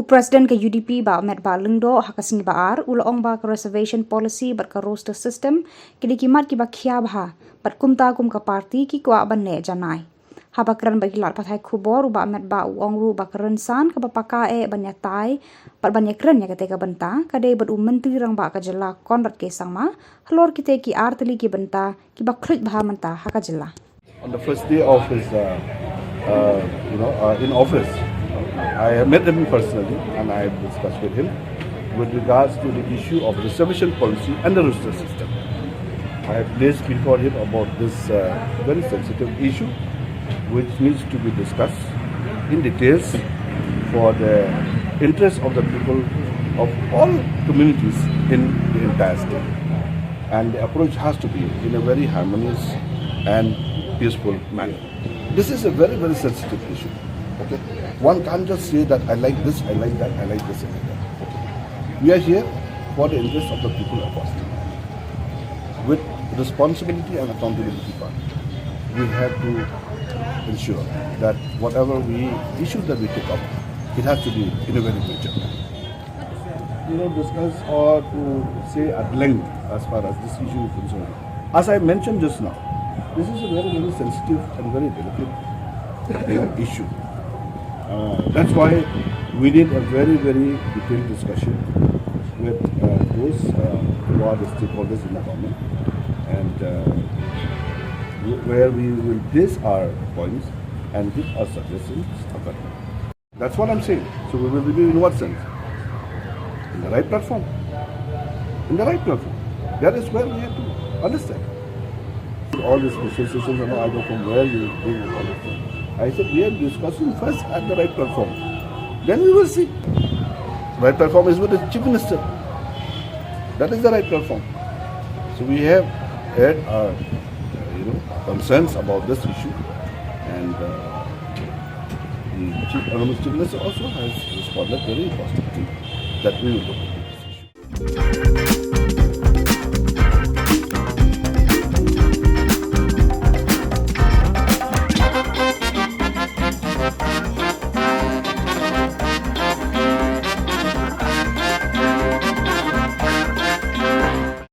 Presiden ke UDP ba Metbah Lyngdoh hakasing baar ulong ba ke reservation policy bat ka roster system kini kimat ki ba khia bha bat kumta kum ka party ki kwa ban ne janai haba Kren ba gilat pathai khubor ba Metbah uong ru ba Rynsan ka ba paka banya tai bat banya Kren ya kate ka banta kade bat menteri rang ba ka jela konrat ke sangma hlor kite ki artli ki banta ki ba khruj bha manta haka jela. On the first day of his in office, I have met him personally and I have discussed with him with regards to the issue of reservation policy and the roster system. I have placed before him about this very sensitive issue which needs to be discussed in details for the interest of the people of all communities in the entire state. And the approach has to be in a very harmonious and peaceful manner. This is a very, very sensitive issue. Okay, one can't just say that I like this, I like that, I like this, I like that. Okay. We are here for the interest of the people of Boston. With responsibility and accountability part, we have to ensure that whatever issues that we take up, it has to be in a very major manner. Discuss or to say at length as far as this issue is concerned. As I mentioned just now, this is a very, very sensitive and very delicate issue. That's why we did a very, very detailed discussion with those who are the stakeholders in the government, and where we will base our points and give our suggestions accordingly. That's what I'm saying. So we will review in what sense? In the right platform. In the right platform. That is where we have to understand. All these associations, I go from where you bring all this thing. I said we are discussing first at the right platform. Then we will see. Right platform is with the Chief Minister. That is the right platform. So we have had our concerns about this issue, and the Chief Minister also has responded very positively that we will look at this issue.